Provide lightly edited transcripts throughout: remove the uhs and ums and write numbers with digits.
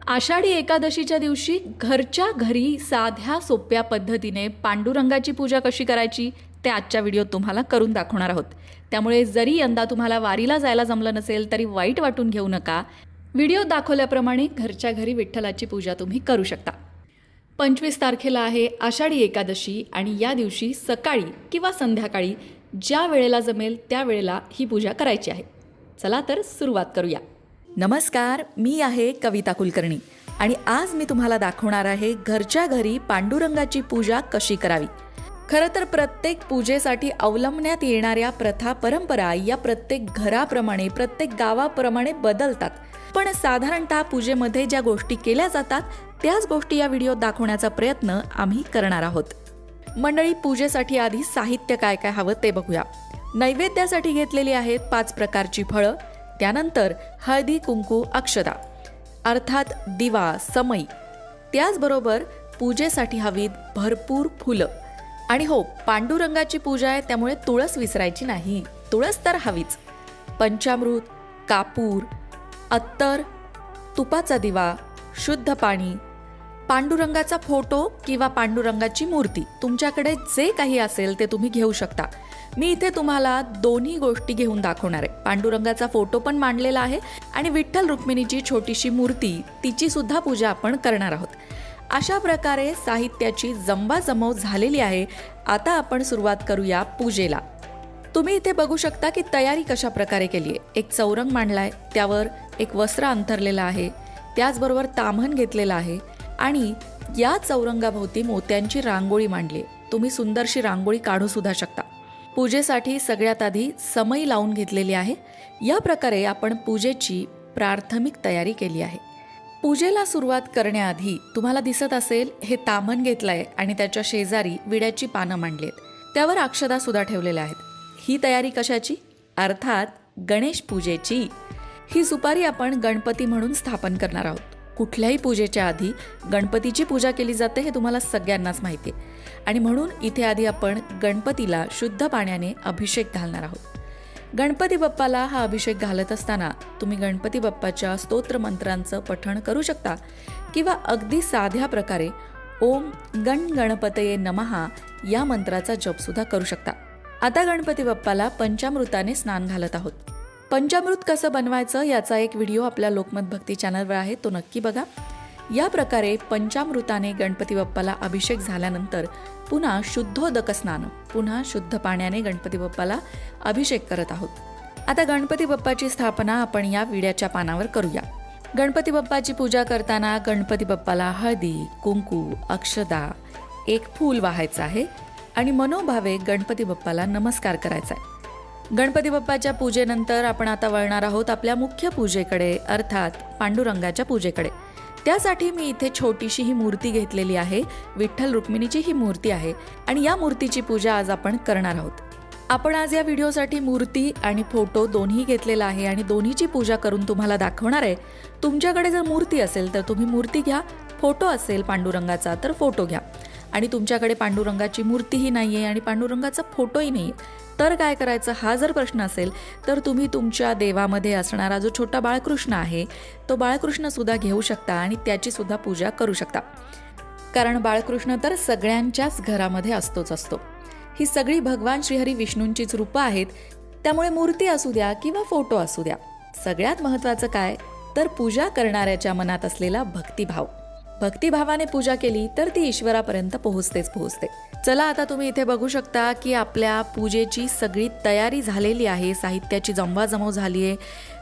आषाढी एकादशीच्या दिवशी घरच्या घरी साध्या सोप्या पद्धतीने पांडुरंगाची पूजा कशी करायची ते आजच्या व्हिडिओत तुम्हाला करून दाखवणार आहोत. त्यामुळे जरी यंदा तुम्हाला वारीला जायला जमलं नसेल तरी वाईट वाटून घेऊ नका. व्हिडिओत दाखवल्याप्रमाणे घरच्या घरी विठ्ठलाची पूजा तुम्ही करू शकता. 25 तारखेला आहे आषाढी एकादशी आणि या दिवशी सकाळी किंवा संध्याकाळी ज्या वेळेला जमेल त्या वेळेला ही पूजा करायची आहे. चला तर सुरुवात करूया. नमस्कार, मी आहे कविता कुलकर्णी आणि आज मी तुम्हाला दाखवणार आहे घरच्या घरी पांडुरंगाची पूजा कशी करावी. खरं तर प्रत्येक पूजेसाठी अवलंबण्यात येणाऱ्या प्रथा परंपरा या प्रत्येक घराप्रमाणे प्रत्येक गावाप्रमाणे बदलतात, पण साधारणतः पूजेमध्ये ज्या गोष्टी केल्या जातात त्याच गोष्टी या व्हिडिओत दाखवण्याचा प्रयत्न आम्ही करणार आहोत. मंडळी, पूजेसाठी आधी साहित्य काय काय हवं ते बघूया. नैवेद्यासाठी घेतलेली आहेत 5 प्रकारची फळं, त्यानंतर हळदी कुंकू अक्षता अर्थात दिवा समई, त्याचबरोबर पूजेसाठी हवीत भरपूर फुलं आणि हो, पांडुरंगाची पूजा आहे त्यामुळे तुळस विसरायची नाही, तुळस तर हवीच. पंचामृत, कापूर, अत्तर, तुपाचा दिवा, शुद्ध पाणी, पांडुरंगाचा फोटो किंवा पांडुरंगाची मूर्ती, तुमच्याकडे जे काही असेल ते तुम्ही घेऊ शकता. मी इथे तुम्हाला दोन्ही गोष्टी घेऊन दाखवणार आहे. पांडुरंगाचा फोटो पण मांडलेला आहे आणि विठ्ठल रुक्मिणीची छोटीशी मूर्ती, तिची सुद्धा पूजा आपण करणार आहोत. अशा प्रकारे साहित्याची जमवाजमव झालेली आहे. आता आपण सुरुवात करूया पूजेला. तुम्ही इथे बघू शकता की तयारी कशा प्रकारे केली आहे. एक चौरंग मांडलाय, त्यावर एक वस्त्र अंथरलेलं आहे, त्याचबरोबर ताम्हण घेतलेलं आहे आणि या चौरंगाभोवती मोत्यांची रांगोळी मांडली. तुम्ही सुंदरशी रांगोळी काढू सुद्धा शकता. पूजेसाठी सगळ्यात आधी समई लावून घेतलेली आहे. या प्रकारे आपण पूजेची प्राथमिक तयारी केली आहे. पूजेला सुरुवात करण्याआधी तुम्हाला दिसत असेल हे ताम्हण घेतलंय आणि त्याच्या शेजारी विड्याची पानं मांडली आहेत, त्यावर अक्षता सुद्धा ठेवलेल्या आहेत. ही तयारी कशाची? अर्थात गणेश पूजेची. ही सुपारी आपण गणपती म्हणून स्थापन करणार आहोत. कुठल्याही पूजेच्या आधी गणपतीची पूजा केली जाते हे तुम्हाला सगळ्यांनाच माहिती आहे आणि म्हणून इथे आधी आपण गणपतीला शुद्ध पाण्याने अभिषेक घालणार आहोत. गणपती बाप्पाला हा अभिषेक घालत असताना तुम्ही गणपती बाप्पाच्या स्तोत्र मंत्रांचं पठण करू शकता किंवा अगदी साध्या प्रकारे ओम गण गणपतये नमहा या मंत्राचा जप सुद्धा करू शकता. आता गणपती बाप्पाला पंचामृताने स्नान घालत आहोत. पंचामृत कसं बनवायचं याचा एक व्हिडिओ आपल्या लोकमत भक्ती चॅनलवर आहे, तो नक्की बघा. या प्रकारे पंचामृताने गणपती बाप्पाला अभिषेक झाल्यानंतर पुन्हा शुद्धोदक स्नान, पुन्हा शुद्ध पाण्याने गणपती बाप्पाला अभिषेक करत आहोत. आता गणपती बाप्पाची स्थापना आपण या विड्याच्या पानावर करूया. गणपती बाप्पाची पूजा करताना गणपती बाप्पाला हळदी कुंकू अक्षता एक फूल वाहायचं आहे आणि मनोभावे गणपती बाप्पाला नमस्कार करायचा आहे. गणपती बाप्पाच्या पूजेनंतर आपण आता वळणार आहोत आपल्या मुख्य पूजेकडे, अर्थात पांडुरंगाच्या पूजेकडे. त्यासाठी मी इथे छोटीशी ही मूर्ती घेतलेली आहे. विठ्ठल रुक्मिणीची ही मूर्ती आहे आणि या मूर्तीची पूजा आज आपण करणार आहोत. आपण आज या व्हिडिओसाठी मूर्ती आणि फोटो दोन्ही घेतलेला आहे आणि दोन्हीची पूजा करून तुम्हाला दाखवणार आहे. तुमच्याकडे जर मूर्ती असेल तर तुम्ही मूर्ती घ्या, फोटो असेल पांडुरंगाचा तर फोटो घ्या आणि तुमच्याकडे पांडुरंगाची मूर्तीही नाही आहे आणि पांडुरंगाचा फोटोही नाही आहे तर काय करायचं हा जर प्रश्न असेल तर तुम्ही तुमच्या देवामध्ये असणारा जो छोटा बाळकृष्ण आहे तो बाळकृष्ण सुद्धा घेऊ शकता आणि त्याची सुद्धा पूजा करू शकता. कारण बाळकृष्ण तर सगळ्यांच्याच घरामध्ये असतो. ही सगळी भगवान श्रीहरी विष्णूंचीच रूपं आहेत, त्यामुळे मूर्ती असू द्या किंवा फोटो असू द्या, सगळ्यात महत्त्वाचं काय तर पूजा करणाऱ्याच्या मनात असलेला भक्तिभाव. भक्तिभावाने पूजा केली तर ती ईश्वरापर्यंत पोहोचते. चला, आता तुम्ही इथे बघू शकता की आपल्या पूजेची सगळी तयारी झालेली आहे. साहित्याची जमवाजमव झाली आहे,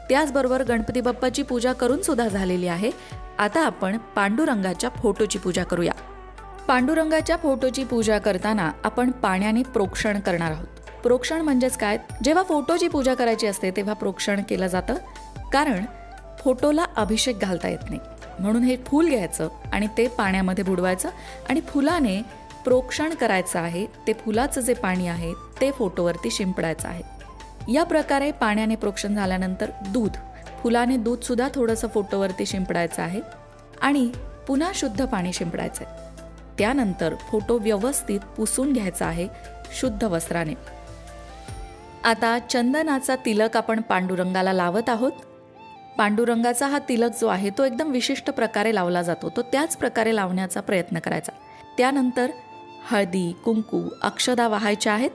त्याचबरोबर गणपती बाप्पाची पूजा करून सुद्धा झालेली आहे. आता आपण पांडुरंगाच्या फोटोची पूजा करूया. पांडुरंगाच्या फोटोची पूजा करताना आपण पाण्याने प्रोक्षण करणार आहोत. प्रोक्षण म्हणजेच काय? जेव्हा फोटोची पूजा करायची असते तेव्हा प्रोक्षण केलं जातं, कारण फोटोला अभिषेक घालता येत नाही. म्हणून हे फूल घ्यायचं आणि ते पाण्यामध्ये बुडवायचं आणि फुलाने प्रोक्षण करायचं आहे. ते फुलाचं जे पाणी आहे ते फोटोवरती शिंपडायचं आहे. या प्रकारे पाण्याने प्रोक्षण झाल्यानंतर फुलाने दूध सुद्धा थोडंसं फोटोवरती शिंपडायचं आहे आणि पुन्हा शुद्ध पाणी शिंपडायचं आहे. त्यानंतर फोटो व्यवस्थित पुसून घ्यायचा आहे शुद्ध वस्त्राने. आता चंदनाचा तिलक आपण पांडुरंगाला लावत आहोत. पांडुरंगाचा हा तिलक जो आहे तो एकदम विशिष्ट प्रकारे लावला जातो, तो त्याच प्रकारे लावण्याचा प्रयत्न करायचा. त्यानंतर हळदी, कुंकू, अक्षदा वाहायच्या आहेत.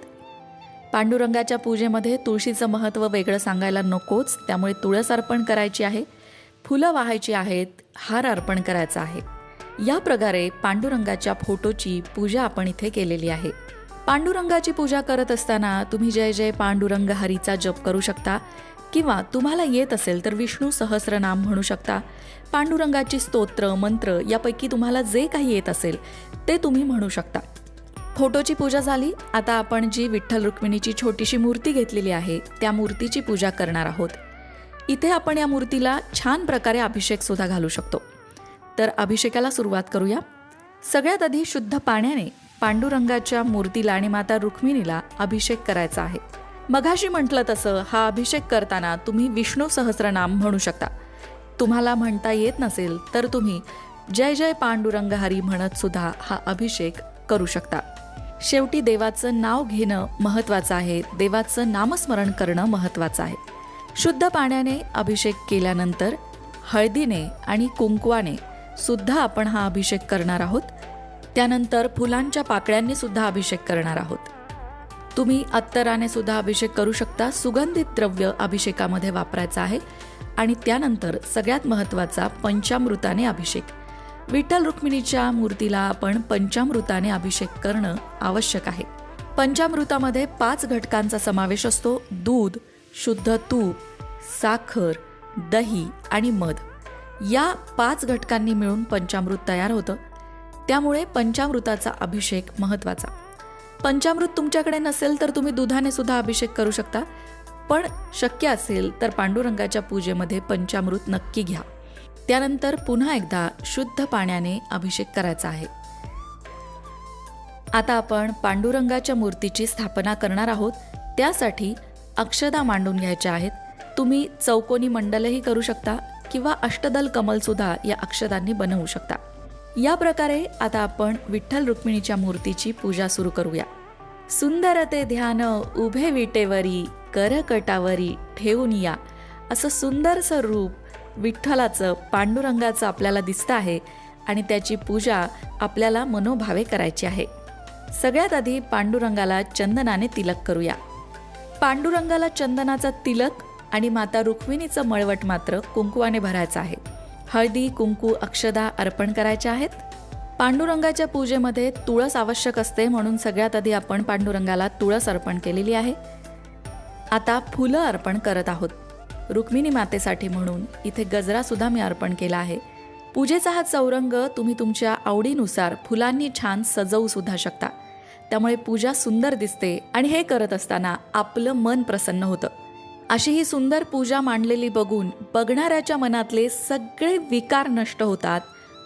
पांडुरंगाच्या पूजेमध्ये तुळशीचं महत्त्व वेगळं सांगायला नकोच, त्यामुळे तुळस अर्पण करायची आहे, फुलं वाहायची आहेत, हार अर्पण करायचा आहे. या प्रकारे पांडुरंगाच्या फोटोची पूजा आपण इथे केलेली आहे. पांडुरंगाची पूजा करत असताना तुम्ही जय जय पांडुरंग हरीचा जप करू शकता किंवा तुम्हाला येत असेल तर विष्णू सहस्रनाम म्हणू शकता. पांडुरंगाची स्तोत्र, मंत्र यापैकी तुम्हाला जे काही येत असेल ते तुम्ही म्हणू शकता. फोटोची पूजा झाली. आता आपण जी विठ्ठल रुक्मिणीची छोटीशी मूर्ती घेतलेली आहे त्या मूर्तीची पूजा करणार आहोत. इथे आपण या मूर्तीला छान प्रकारे अभिषेक सुद्धा घालू शकतो. तर अभिषेकाला सुरुवात करूया. सगळ्यात आधी शुद्ध पाण्याने पांडुरंगाच्या मूर्तीला आणि माता रुक्मिणीला अभिषेक करायचा आहे. मघाशी म्हटलं तसं हा अभिषेक करताना तुम्ही विष्णू सहस्रनाम म्हणू शकता. तुम्हाला म्हणता येत नसेल तर तुम्ही जय जय पांडुरंग हरी म्हणत सुद्धा हा अभिषेक करू शकता. शेवटी देवाचं नाव घेणं महत्त्वाचं आहे, देवाचं नामस्मरण करणं महत्त्वाचं आहे. शुद्ध पाण्याने अभिषेक केल्यानंतर हळदीने आणि कुंकवाने सुद्धा आपण हा अभिषेक करणार आहोत. त्यानंतर फुलांच्या पाकळ्यांनी सुद्धा अभिषेक करणार आहोत. तुम्ही अत्तराने सुद्धा अभिषेक करू शकता. सुगंधित द्रव्य अभिषेकामध्ये वापरायचं आहे. आणि त्यानंतर सगळ्यात महत्त्वाचा पंचामृताने अभिषेक. विठ्ठल रुक्मिणीच्या मूर्तीला आपण पंचामृताने अभिषेक करणं आवश्यक आहे. पंचामृतामध्ये 5 घटकांचा समावेश असतो. दूध, शुद्ध तूप, साखर, दही आणि मध. या 5 घटकांनी मिळून पंचामृत तयार होतं. त्यामुळे पंचामृताचा अभिषेक महत्त्वाचा. पंचामृत तुमच्याकडे नसेल तर तुम्ही दुधाने सुद्धा अभिषेक करू शकता, पण शक्य असेल तर पांडुरंगाच्या पूजेमध्ये पंचामृत नक्की घ्या. त्यानंतर पुन्हा एकदा शुद्ध पाण्याने अभिषेक करायचा आहे. आता आपण पांडुरंगाच्या मूर्तीची स्थापना करणार आहोत. त्यासाठी अक्षदा मांडून घ्यायच्या आहेत. तुम्ही चौकोनी मंडलही करू शकता किंवा अष्टदल कमल सुद्धा या अक्षदांनी बनवू शकता. या प्रकारे आता आपण विठ्ठल रुक्मिणीच्या मूर्तीची पूजा सुरू करूया. सुंदर ते ध्यान उभे विटेवरी करकटावरी ठेवून या, असं सुंदरसं रूप विठ्ठलाचं, पांडुरंगाचं आपल्याला दिसतं आहे आणि त्याची पूजा आपल्याला मनोभावे करायची आहे. सगळ्यात आधी पांडुरंगाला चंदनाने तिलक करूया. पांडुरंगाला चंदनाचा तिलक आणि माता रुक्मिणीचं मळवट मात्र कुंकवाने भरायचं आहे. हळदी, कुंकू, अक्षदा अर्पण करायच्या आहेत. पांडुरंगाच्या पूजेमध्ये तुळस आवश्यक असते, म्हणून सगळ्यात आधी आपण पांडुरंगाला तुळस अर्पण केलेली आहे. आता फुलं अर्पण करत आहोत. रुक्मिणी मातेसाठी म्हणून इथे गजरा सुद्धा मी अर्पण केला आहे. पूजेचा हा चौरंग तुम्ही तुमच्या आवडीनुसार फुलांनी छान सजवू सुद्धा शकता. त्यामुळे पूजा सुंदर दिसते आणि हे करत असताना आपलं मन प्रसन्न होतं. अशी ही सुंदर पूजा मांडलेली बघून बघणाऱ्याच्या मनातले सगळे विकार नष्ट होतात,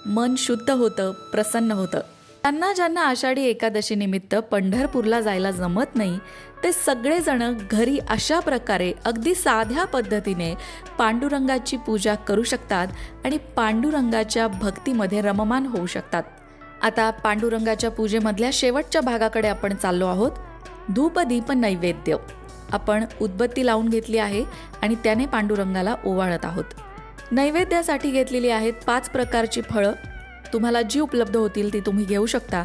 मन शुद्ध होतं, प्रसन्न होतं. ज्यांना आषाढी एकादशी निमित्त पंढरपूरला जायला जमत नाही ते सगळेजण घरी अशा प्रकारे अगदी साध्या पद्धतीने पांडुरंगाची पूजा करू शकतात आणि पांडुरंगाच्या भक्तीमध्ये रममान होऊ शकतात. आता पांडुरंगाच्या पूजेमधल्या शेवटच्या भागाकडे आपण चाललो आहोत. धूप, दीप, नैवेद्य. आपण उदबत्ती लावून घेतली आहे आणि त्याने पांडुरंगाला ओवाळत आहोत. नैवेद्यासाठी घेतलेली आहेत 5 प्रकारची फळं. तुम्हाला जी उपलब्ध होतील ती तुम्ही घेऊ शकता.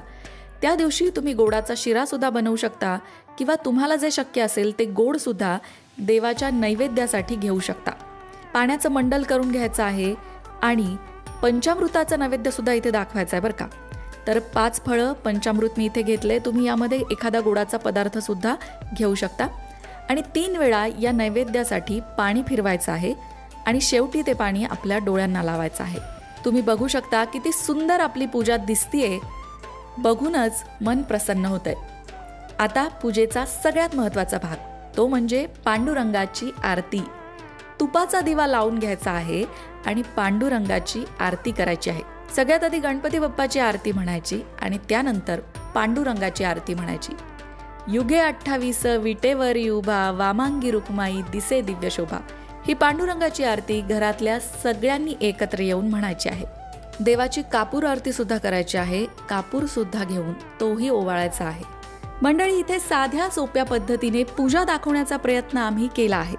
त्या दिवशी तुम्ही गोडाचा शिरासुद्धा बनवू शकता किंवा तुम्हाला जे शक्य असेल ते गोडसुद्धा देवाच्या नैवेद्यासाठी घेऊ शकता. पाण्याचं मंडल करून घ्यायचं आहे आणि पंचामृताचं नैवेद्यसुद्धा इथे दाखवायचं आहे बरं का. तर 5 फळं, पंचामृत मी इथे घेतले. तुम्ही यामध्ये एखादा गोडाचा पदार्थसुद्धा घेऊ शकता आणि 3 वेळा या नैवेद्यासाठी पाणी फिरवायचं आहे आणि शेवटी ते पाणी आपल्या डोळ्यांना लावायचं आहे. तुम्ही बघू शकता किती सुंदर आपली पूजा दिसतीये. बघूनच मन प्रसन्न होतंय. आता पूजेचा सगळ्यात महत्त्वाचा भाग, तो म्हणजे पांडुरंगाची आरती. तुपाचा दिवा लावून घ्यायचा आहे आणि पांडुरंगाची आरती करायची आहे. सगळ्यात आधी गणपती बाप्पाची आरती म्हणायची आणि त्यानंतर पांडुरंगाची आरती म्हणायची. युगे 28 विटेवरी उभा वामांगी रुक्माई दिसे दिव्य शोभा. ही पांडुरंगाची आरती घरातल्या सगळ्यांनी एकत्र येऊन म्हणायची आहे. देवाची कापूर आरती सुद्धा करायची आहे. कापूर सुद्धा घेऊन तोही ओवाळायचा आहे. मंडळी, इथे साध्या सोप्या पद्धतीने पूजा दाखवण्याचा प्रयत्न आम्ही केला आहे.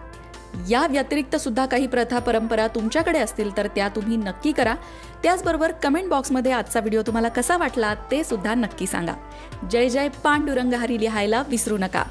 या व्यतिरिक्त सुद्धा काही प्रथा परंपरा तुमच्याकडे असतील तर त्या तुम्ही नक्की करा. त्याचबरोबर कमेंट बॉक्समध्ये आजचा व्हिडिओ तुम्हाला कसा वाटला ते सुद्धा नक्की सांगा. जय जय पांडुरंग हरी लिहायला विसरू नका.